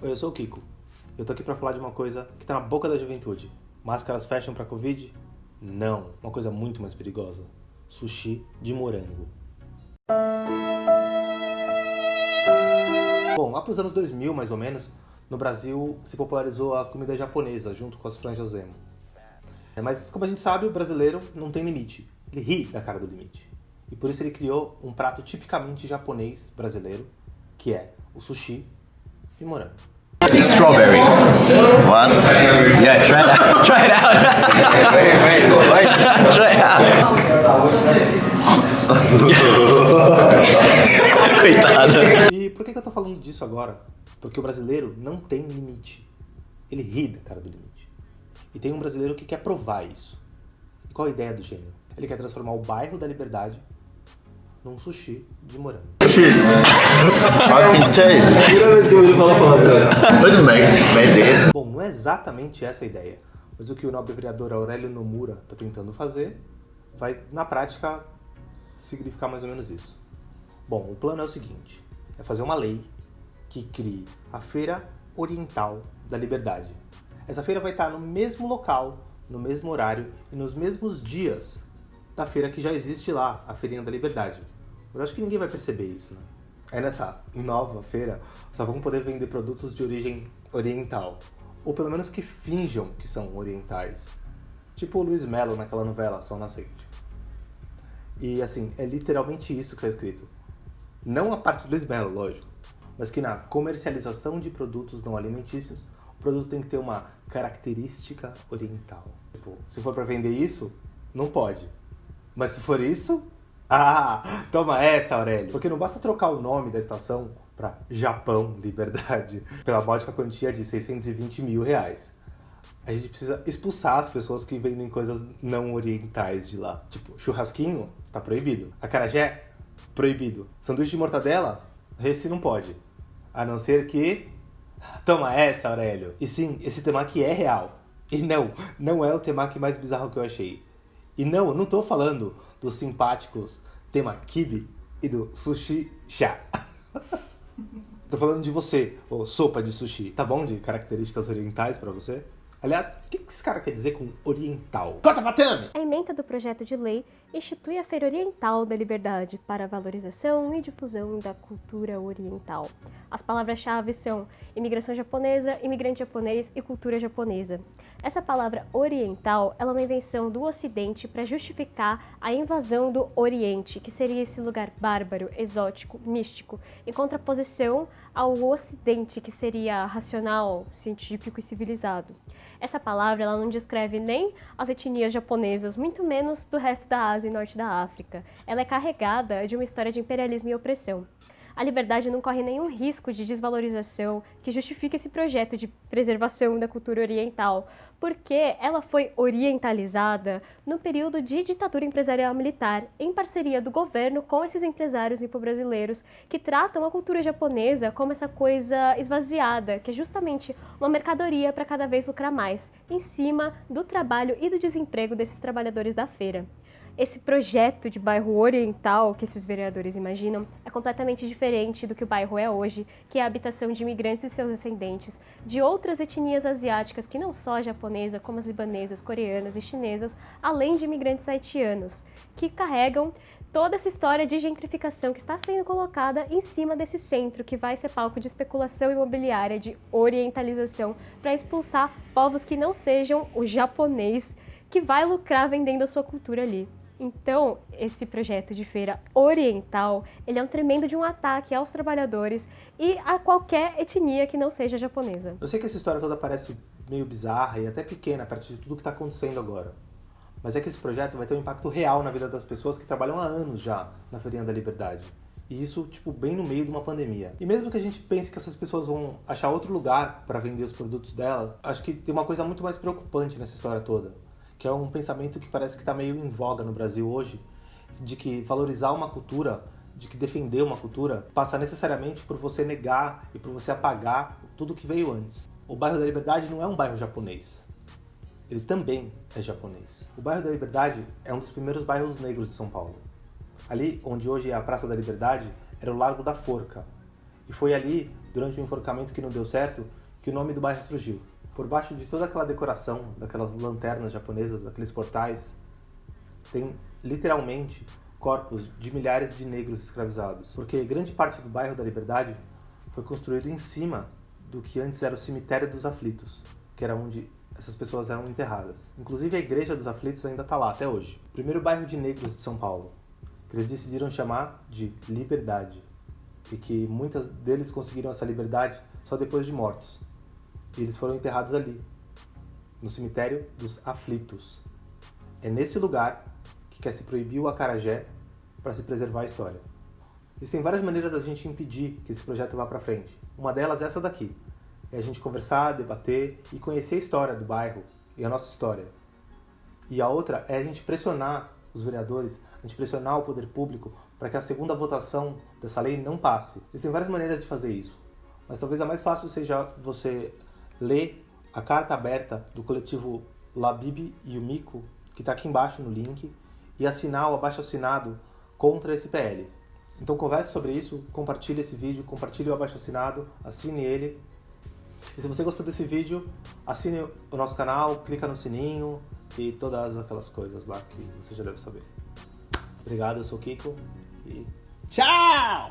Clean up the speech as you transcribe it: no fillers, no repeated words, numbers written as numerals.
Oi, eu sou o Kiko. Eu tô aqui pra falar de uma coisa que tá na boca da juventude. Máscaras fecham pra Covid? Não, uma coisa muito mais perigosa. Sushi de morango. Bom, lá pros anos 2000, mais ou menos, no Brasil se popularizou a comida japonesa, junto com as franjas emo. Mas, como a gente sabe, o brasileiro não tem limite. Ele ri da cara do limite. E por isso ele criou um prato tipicamente japonês brasileiro, que é o sushi de morango. Strawberry. What? Yeah, try it out. Try it out. Try it out. Coitado. E por que eu tô falando disso agora? Porque o brasileiro não tem limite. Ele ri da cara do limite. E tem um brasileiro que quer provar isso. E qual a ideia do gênio? Ele quer transformar o bairro da Liberdade num sushi de morango. Shit. Fucking taste. Primeira vez que eu ouvi falar palavrão. Let's make this. Bom, não é exatamente essa a ideia. Mas o que o nobre vereador Aurélio Nomura está tentando fazer vai, na prática, significar mais ou menos isso. Bom, o plano é o seguinte. É fazer uma lei que crie a Feira Oriental da Liberdade. Essa feira vai estar no mesmo local, no mesmo horário e nos mesmos dias da feira que já existe lá, a Feirinha da Liberdade. Eu acho que ninguém vai perceber isso, né? Aí nessa nova feira, só vão poder vender produtos de origem oriental. Ou pelo menos que finjam que são orientais. Tipo o Luiz Melo naquela novela Sol Nascente. E assim, é literalmente isso que está escrito. Não a parte do Luiz Melo, lógico. Mas que na comercialização de produtos não alimentícios, o produto tem que ter uma característica oriental. Tipo, se for para vender isso, não pode. Mas se for isso, toma essa, Aurélio. Porque não basta trocar o nome da estação para Japão Liberdade pela módica quantia de R$620 mil. A gente precisa expulsar as pessoas que vendem coisas não orientais de lá. Tipo, churrasquinho, tá proibido. Acarajé, proibido. Sanduíche de mortadela, esse não pode. A não ser que... Toma essa, Aurélio. E sim, esse temaki é real. E não é o temaki mais bizarro que eu achei. E não, eu não tô falando dos simpáticos temakibe e do sushi chá. Tô falando de você, ô sopa de sushi. Tá bom de características orientais pra você? Aliás, o que esse cara quer dizer com oriental? Corta pra thumb! A ementa do projeto de lei institui a Feira Oriental da Liberdade para a valorização e difusão da cultura oriental. As palavras-chave são imigração japonesa, imigrante japonês e cultura japonesa. Essa palavra oriental ela é uma invenção do Ocidente para justificar a invasão do Oriente, que seria esse lugar bárbaro, exótico, místico, em contraposição ao Ocidente, que seria racional, científico e civilizado. Essa palavra ela não descreve nem as etnias japonesas, muito menos do resto da Ásia e Norte da África. Ela é carregada de uma história de imperialismo e opressão. A liberdade não corre nenhum risco de desvalorização que justifique esse projeto de preservação da cultura oriental, porque ela foi orientalizada no período de ditadura empresarial militar, em parceria do governo com esses empresários nipo-brasileiros que tratam a cultura japonesa como essa coisa esvaziada, que é justamente uma mercadoria para cada vez lucrar mais, em cima do trabalho e do desemprego desses trabalhadores da feira. Esse projeto de bairro oriental que esses vereadores imaginam é completamente diferente do que o bairro é hoje, que é a habitação de imigrantes e seus descendentes, de outras etnias asiáticas que não só a japonesa, como as libanesas, coreanas e chinesas, além de imigrantes haitianos, que carregam toda essa história de gentrificação que está sendo colocada em cima desse centro, que vai ser palco de especulação imobiliária, de orientalização, para expulsar povos que não sejam o japonês, que vai lucrar vendendo a sua cultura ali. Então, esse projeto de feira oriental, ele é um tremendo de um ataque aos trabalhadores e a qualquer etnia que não seja japonesa. Eu sei que essa história toda parece meio bizarra e até pequena perto de tudo que está acontecendo agora. Mas é que esse projeto vai ter um impacto real na vida das pessoas que trabalham há anos já na Feirinha da Liberdade. E isso, tipo, bem no meio de uma pandemia. E mesmo que a gente pense que essas pessoas vão achar outro lugar para vender os produtos dela, acho que tem uma coisa muito mais preocupante nessa história toda. Que é um pensamento que parece que está meio em voga no Brasil hoje, de que valorizar uma cultura, de que defender uma cultura, passa necessariamente por você negar e por você apagar tudo que veio antes. O bairro da Liberdade não é um bairro japonês. Ele também é japonês. O bairro da Liberdade é um dos primeiros bairros negros de São Paulo. Ali onde hoje é a Praça da Liberdade, era o Largo da Forca. E foi ali, durante o enforcamento que não deu certo, que o nome do bairro surgiu. Por baixo de toda aquela decoração, daquelas lanternas japonesas, daqueles portais, tem literalmente corpos de milhares de negros escravizados. Porque grande parte do bairro da Liberdade foi construído em cima do que antes era o cemitério dos aflitos, que era onde essas pessoas eram enterradas. Inclusive a igreja dos aflitos ainda está lá até hoje. O primeiro bairro de negros de São Paulo, que eles decidiram chamar de Liberdade, e que muitos deles conseguiram essa liberdade só depois de mortos. E eles foram enterrados ali, no cemitério dos aflitos. É nesse lugar que quer se proibir o acarajé para se preservar a história. Existem várias maneiras da gente impedir que esse projeto vá para frente. Uma delas é essa daqui. É a gente conversar, debater e conhecer a história do bairro e a nossa história. E a outra é a gente pressionar os vereadores, a gente pressionar o poder público para que a segunda votação dessa lei não passe. Existem várias maneiras de fazer isso, mas talvez a mais fácil seja você ler a carta aberta do coletivo Labib e o Mico, que está aqui embaixo no link, e assinar o abaixo-assinado contra esse PL. Então converse sobre isso, compartilhe esse vídeo, compartilhe o abaixo-assinado, assine ele. E se você gostou desse vídeo, assine o nosso canal, clica no sininho e todas aquelas coisas lá que você já deve saber. Obrigado, eu sou o Kiko e tchau!